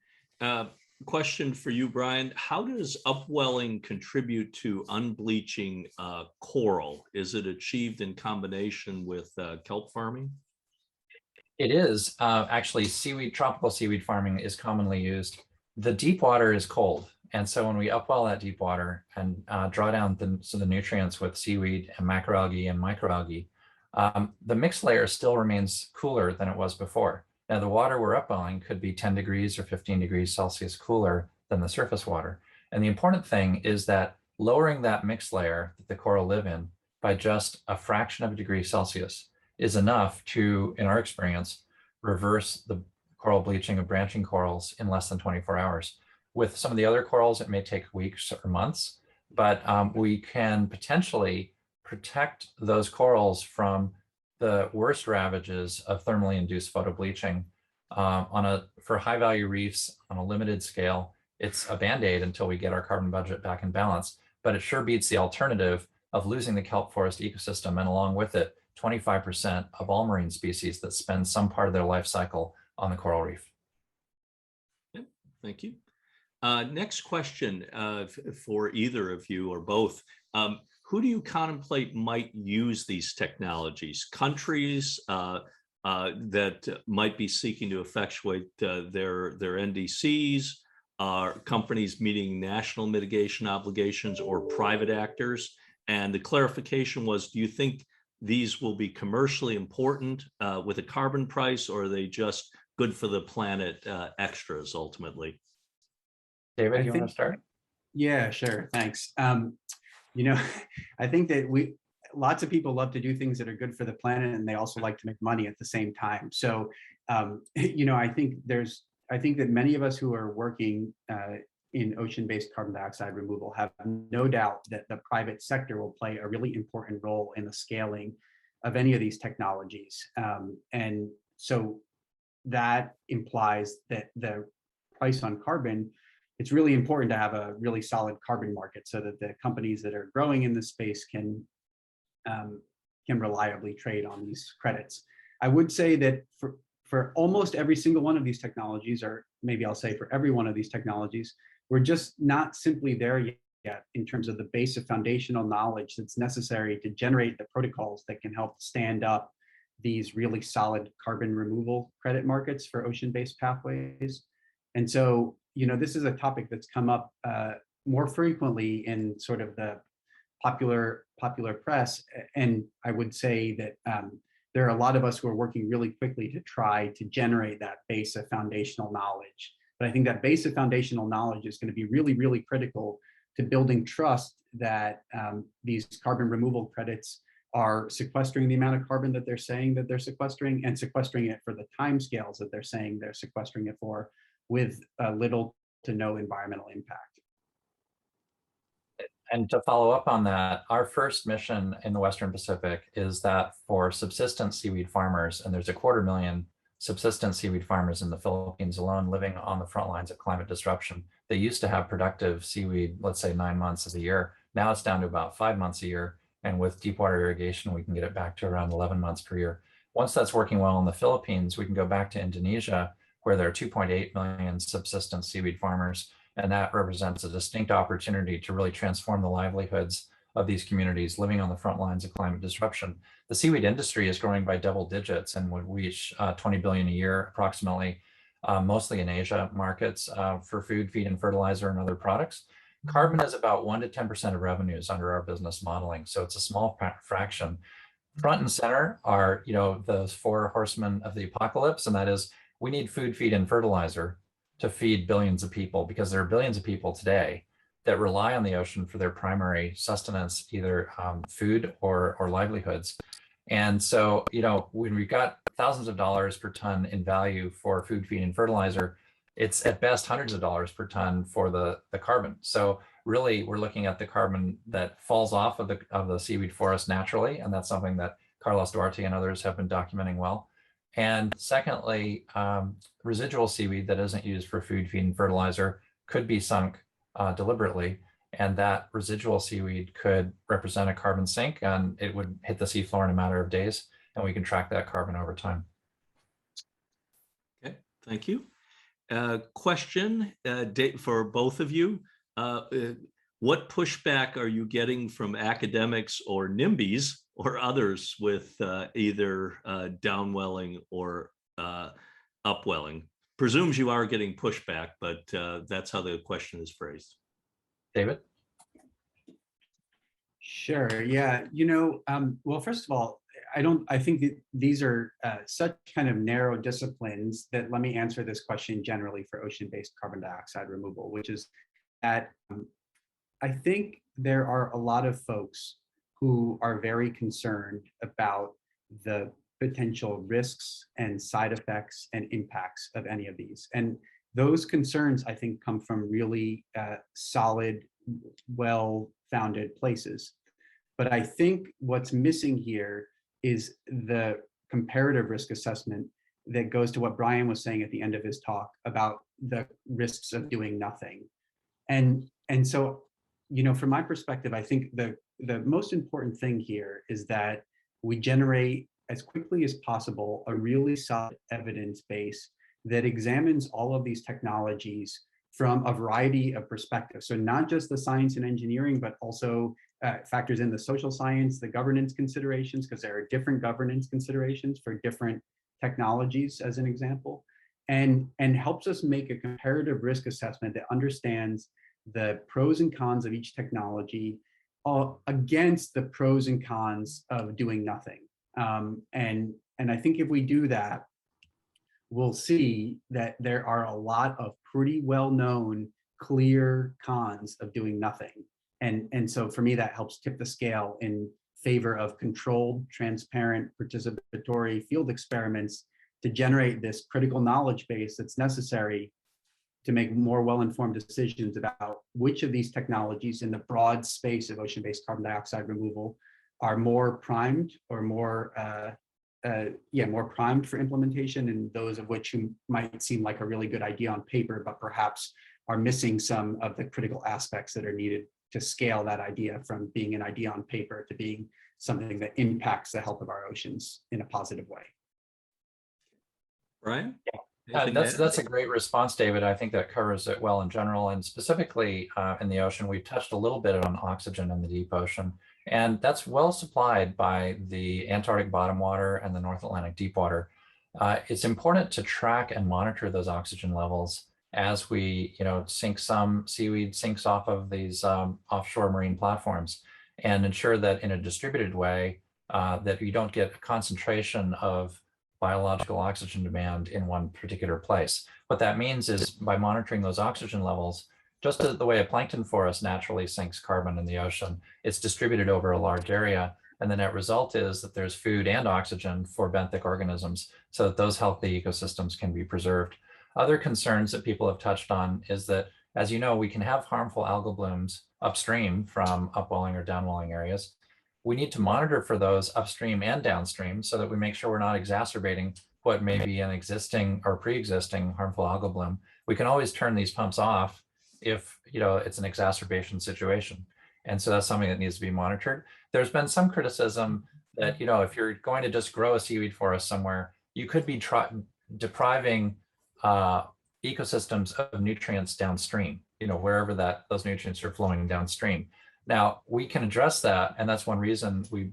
Question for you, Brian. How does upwelling contribute to unbleaching coral? Is it achieved in combination with kelp farming? It is. Actually, tropical seaweed farming is commonly used. The deep water is cold. And so when we upwell that deep water and draw down the nutrients with seaweed and macroalgae and microalgae, the mixed layer still remains cooler than it was before. Now, the water we're upwelling could be 10 degrees or 15 degrees Celsius cooler than the surface water. And the important thing is that lowering that mixed layer that the coral live in by just a fraction of a degree Celsius is enough to, in our experience, reverse the coral bleaching of branching corals in less than 24 hours. With some of the other corals, it may take weeks or months, but we can potentially protect those corals from the worst ravages of thermally induced photobleaching. For high value reefs on a limited scale, it's a band-aid until we get our carbon budget back in balance, but it sure beats the alternative of losing the kelp forest ecosystem, and along with it, 25% of all marine species that spend some part of their life cycle on the coral reef. Yep, thank you. Next question for either of you or both. Who do you contemplate might use these technologies? Countries that might be seeking to effectuate their NDCs, companies meeting national mitigation obligations, or private actors? And the clarification was, do you think these will be commercially important with a carbon price, or are they just good for the planet extras ultimately. David, I you want think- to start? Yeah, sure. Thanks. I think that lots of people love to do things that are good for the planet, and they also like to make money at the same time. So, I think that many of us who are working in ocean-based carbon dioxide removal have no doubt that the private sector will play a really important role in the scaling of any of these technologies. And so that implies that the price on carbon, it's really important to have a really solid carbon market so that the companies that are growing in this space can reliably trade on these credits. I would say that for almost every single one of these technologies, or maybe I'll say for every one of these technologies, we're just not simply there yet in terms of the base of foundational knowledge that's necessary to generate the protocols that can help stand up these really solid carbon removal credit markets for ocean-based pathways. And so, this is a topic that's come up more frequently in sort of the popular press. And I would say that there are a lot of us who are working really quickly to try to generate that base of foundational knowledge. But I think that base of foundational knowledge is going to be really, really critical to building trust that these carbon removal credits are sequestering the amount of carbon that they're saying that they're sequestering, and sequestering it for the timescales that they're saying they're sequestering it for, with little to no environmental impact. And to follow up on that, our first mission in the Western Pacific is that for subsistence seaweed farmers, and there's 250,000 subsistence seaweed farmers in the Philippines alone living on the front lines of climate disruption. They used to have productive seaweed, let's say 9 months of the year. Now it's down to about 5 months a year. And with deep water irrigation, we can get it back to around 11 months per year. Once that's working well in the Philippines, we can go back to Indonesia, where there are 2.8 million subsistence seaweed farmers. And that represents a distinct opportunity to really transform the livelihoods of these communities living on the front lines of climate disruption. The seaweed industry is growing by double digits and would reach 20 billion a year approximately, mostly in Asia markets for food, feed, and fertilizer and other products. Carbon is about 1 to 10% of revenues under our business modeling, so it's a small fraction. Front and center are, those 4 horsemen of the apocalypse, and that is we need food, feed, and fertilizer to feed billions of people, because there are billions of people today that rely on the ocean for their primary sustenance, either food or livelihoods. And so, when we've got thousands of dollars per ton in value for food, feed, and fertilizer, it's at best hundreds of dollars per ton for the carbon. So really, we're looking at the carbon that falls off of the seaweed forest naturally, and that's something that Carlos Duarte and others have been documenting well. And secondly, residual seaweed that isn't used for food, feed, and fertilizer could be sunk deliberately, and that residual seaweed could represent a carbon sink, and it would hit the seafloor in a matter of days, and we can track that carbon over time. Okay, thank you. Question for both of you. What pushback are you getting from academics or NIMBYs or others with either downwelling or upwelling? Presumes you are getting pushback, but that's how the question is phrased. David? Sure. Yeah. Well, first of all, I think that these are such kind of narrow disciplines that let me answer this question generally for ocean-based carbon dioxide removal, which is that I think there are a lot of folks who are very concerned about the potential risks and side effects and impacts of any of these. And those concerns, I think, come from really solid, well-founded places. But I think what's missing here is the comparative risk assessment that goes to what Brian was saying at the end of his talk about the risks of doing nothing. And so, from my perspective, I think the most important thing here is that we generate as quickly as possible a really solid evidence base that examines all of these technologies from a variety of perspectives. So not just the science and engineering, but also factors in the social science, the governance considerations, because there are different governance considerations for different technologies, as an example, and helps us make a comparative risk assessment that understands the pros and cons of each technology against the pros and cons of doing nothing. And I think if we do that, we'll see that there are a lot of pretty well-known clear cons of doing nothing. And so for me, that helps tip the scale in favor of controlled, transparent, participatory field experiments to generate this critical knowledge base that's necessary to make more well-informed decisions about which of these technologies in the broad space of ocean-based carbon dioxide removal are more primed or more primed for implementation, and those of which might seem like a really good idea on paper, but perhaps are missing some of the critical aspects that are needed to scale that idea from being an idea on paper to being something that impacts the health of our oceans in a positive way. Brian? That's a great response, David. I think that covers it well in general, and specifically in the ocean. We've touched a little bit on oxygen in the deep ocean, and that's well supplied by the Antarctic bottom water and the North Atlantic deep water. It's important to track and monitor those oxygen levels as we, sink some seaweed sinks off of these offshore marine platforms, and ensure that in a distributed way that you don't get a concentration of biological oxygen demand in one particular place. What that means is by monitoring those oxygen levels, just as the way a plankton forest naturally sinks carbon in the ocean, it's distributed over a large area. And the net result is that there's food and oxygen for benthic organisms so that those healthy ecosystems can be preserved. Other concerns that people have touched on is that, as you know, we can have harmful algal blooms upstream from upwelling or downwelling areas. We need to monitor for those upstream and downstream so that we make sure we're not exacerbating what may be an existing or pre-existing harmful algal bloom. We can always turn these pumps off if it's an exacerbation situation. And so that's something that needs to be monitored. There's been some criticism that if you're going to just grow a seaweed forest somewhere, you could be depriving ecosystems of nutrients downstream, wherever those nutrients are flowing downstream. Now, we can address that, and that's one reason we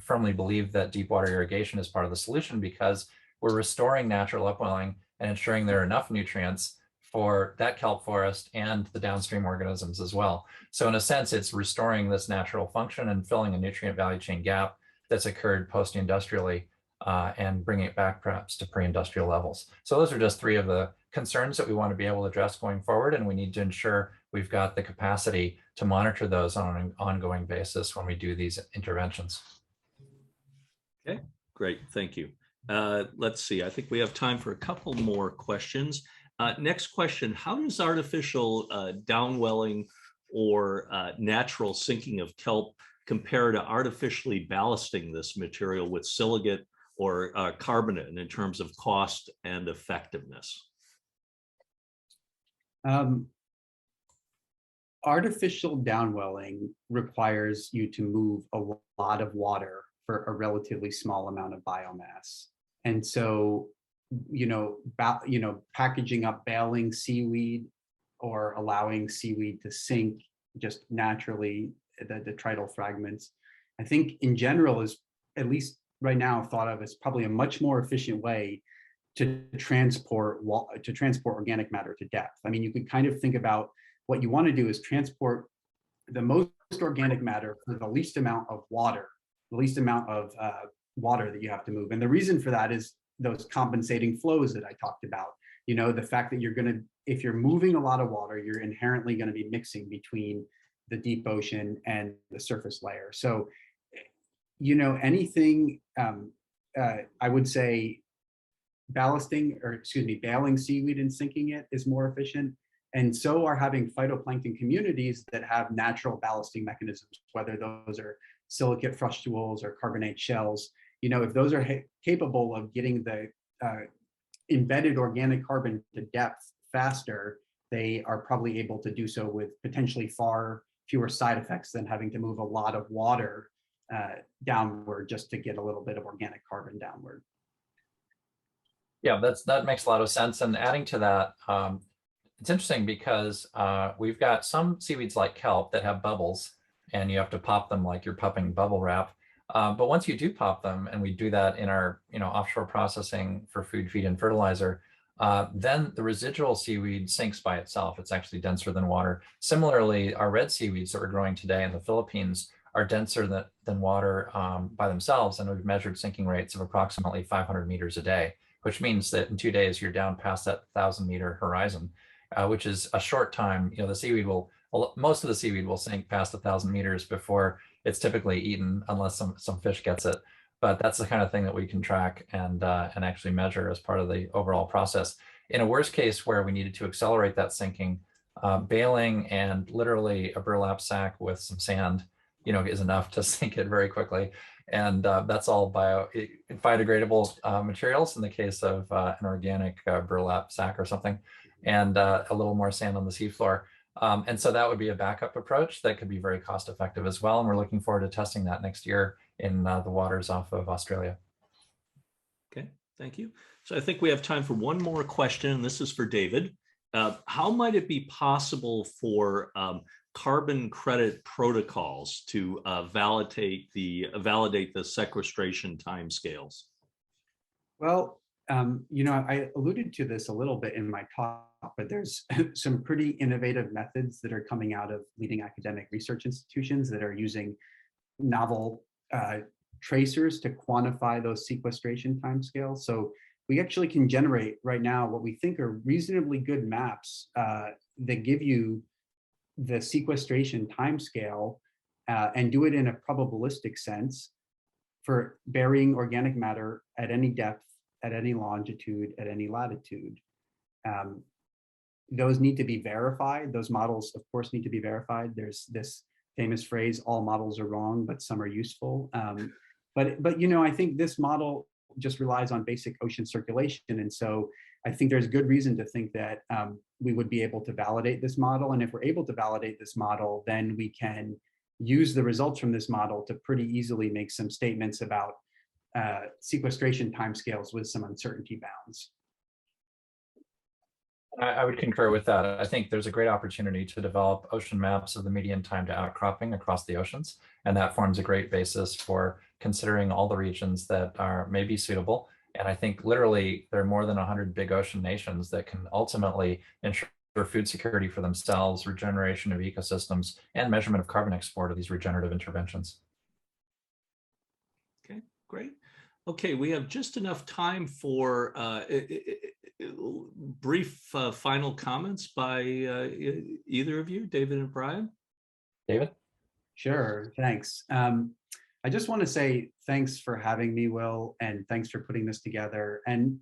firmly believe that deep water irrigation is part of the solution, because we're restoring natural upwelling and ensuring there are enough nutrients for that kelp forest and the downstream organisms as well. So in a sense, it's restoring this natural function and filling a nutrient value chain gap that's occurred post-industrially and bringing it back perhaps to pre-industrial levels. So those are just three of the concerns that we want to be able to address going forward, and we need to ensure we've got the capacity to monitor those on an ongoing basis when we do these interventions. Okay, great, thank you. Let's see, I think we have time for a couple more questions. Next question, how does artificial downwelling or natural sinking of kelp compare to artificially ballasting this material with silicate or carbonate in terms of cost and effectiveness? Artificial downwelling requires you to move a lot of water for a relatively small amount of biomass. And so, packaging up baling seaweed or allowing seaweed to sink just naturally, the detrital fragments, I think in general is, at least right now, thought of as probably a much more efficient way to transport organic matter to depth. I mean, you could kind of think about what you want to do is transport the most organic matter for the least amount of water, that you have to move. And the reason for that is those compensating flows that I talked about. The fact that if you're moving a lot of water, you're inherently going to be mixing between the deep ocean and the surface layer. So, anything, I would say baling seaweed and sinking it is more efficient. And so are having phytoplankton communities that have natural ballasting mechanisms, whether those are silicate frustules or carbonate shells. If those are capable of getting the embedded organic carbon to depth faster, they are probably able to do so with potentially far fewer side effects than having to move a lot of water downward just to get a little bit of organic carbon downward. Yeah, that makes a lot of sense. And adding to that, it's interesting because we've got some seaweeds like kelp that have bubbles, and you have to pop them like you're popping bubble wrap. But once you do pop them, and we do that in our offshore processing for food, feed, and fertilizer, then the residual seaweed sinks by itself. It's actually denser than water. Similarly, our red seaweeds that we're growing today in the Philippines are denser than water by themselves, and we've measured sinking rates of approximately 500 meters a day, which means that in 2 days you're down past that 1,000-meter horizon, which is a short time. The seaweed most of the seaweed will sink past 1,000 meters before it's typically eaten, unless some fish gets it. But that's the kind of thing that we can track and actually measure as part of the overall process. In a worst case where we needed to accelerate that sinking, baling and literally a burlap sack with some sand, is enough to sink it very quickly. And that's all biodegradable materials in the case of an organic burlap sack or something, and a little more sand on the seafloor. And so that would be a backup approach that could be very cost effective as well. And we're looking forward to testing that next year in the waters off of Australia. Okay, thank you. So I think we have time for one more question, and this is for David. How might it be possible for carbon credit protocols to validate the sequestration timescales? Well, I alluded to this a little bit in my talk, but there's some pretty innovative methods that are coming out of leading academic research institutions that are using novel tracers to quantify those sequestration timescales. So we actually can generate right now what we think are reasonably good maps that give you the sequestration timescale and do it in a probabilistic sense for burying organic matter at any depth, at any longitude, at any latitude. Those need to be verified. Those models, of course, need to be verified. There's this famous phrase, all models are wrong, but some are useful. But I think this model just relies on basic ocean circulation. And so I think there's good reason to think that we would be able to validate this model. And if we're able to validate this model, then we can use the results from this model to pretty easily make some statements about sequestration timescales with some uncertainty bounds. I would concur with that. I think there's a great opportunity to develop ocean maps of the median time to outcropping across the oceans. And that forms a great basis for considering all the regions that may be suitable. And I think literally there are more than 100 big ocean nations that can ultimately ensure food security for themselves, regeneration of ecosystems, and measurement of carbon export of these regenerative interventions. Okay, great. Okay, we have just enough time for brief final comments by either of you, David and Brian. David? Sure, thanks. I just want to say thanks for having me, Will, and thanks for putting this together. And,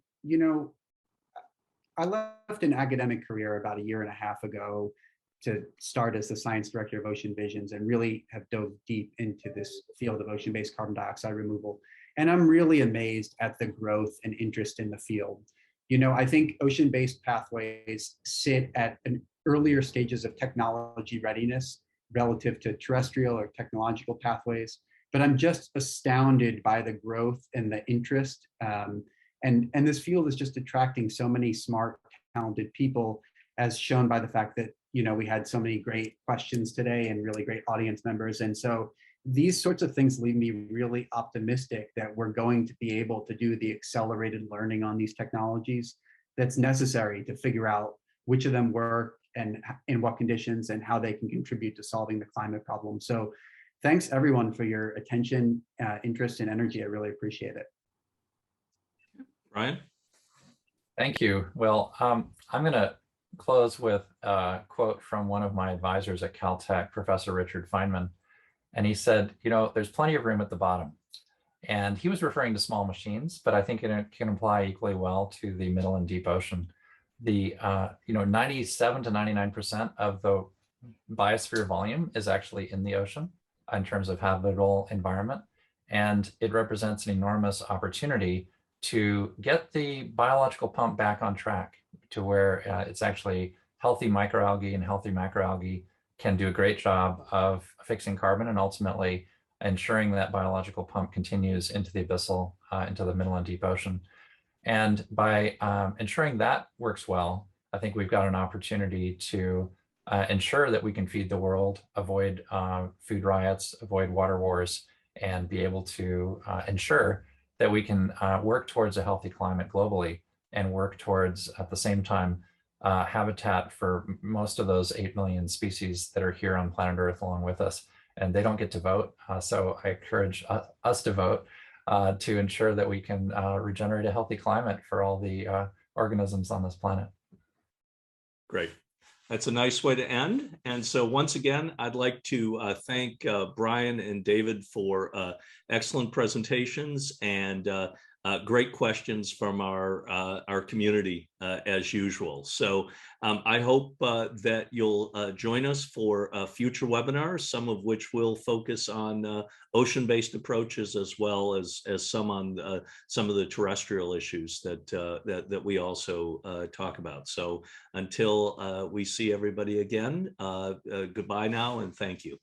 I left an academic career about 1.5 years ago to start as the science director of Ocean Visions and really have dove deep into this field of ocean-based carbon dioxide removal. And I'm really amazed at the growth and interest in the field. I think ocean-based pathways sit at an earlier stages of technology readiness relative to terrestrial or technological pathways, but I'm just astounded by the growth and the interest. And this field is just attracting so many smart, talented people, as shown by the fact that, we had so many great questions today and really great audience members. And so these sorts of things leave me really optimistic that we're going to be able to do the accelerated learning on these technologies that's necessary to figure out which of them work and in what conditions and how they can contribute to solving the climate problem. So thanks everyone for your attention, interest, and energy. I really appreciate it. Brian? Thank you. Well, I'm going to close with a quote from one of my advisors at Caltech, Professor Richard Feynman. And he said, there's plenty of room at the bottom. And he was referring to small machines, but I think it can apply equally well to the middle and deep ocean. The 97 to 99% of the biosphere volume is actually in the ocean in terms of habitable environment. And it represents an enormous opportunity to get the biological pump back on track to where it's actually healthy microalgae and healthy macroalgae can do a great job of fixing carbon and ultimately ensuring that biological pump continues into the abyssal, into the middle and deep ocean. And by ensuring that works well, I think we've got an opportunity to ensure that we can feed the world, avoid food riots, avoid water wars, and be able to ensure that we can work towards a healthy climate globally and work towards, at the same time, habitat for most of those 8 million species that are here on planet Earth along with us. And they don't get to vote, so I encourage us to vote. to ensure that we can regenerate a healthy climate for all the organisms on this planet. Great. That's a nice way to end. And so once again, I'd like to thank Brian and David for excellent presentations and great questions from our community as usual. So I hope that you'll join us for future webinars, some of which will focus on ocean-based approaches as well as some on some of the terrestrial issues that we also talk about. So until we see everybody again, goodbye now and thank you.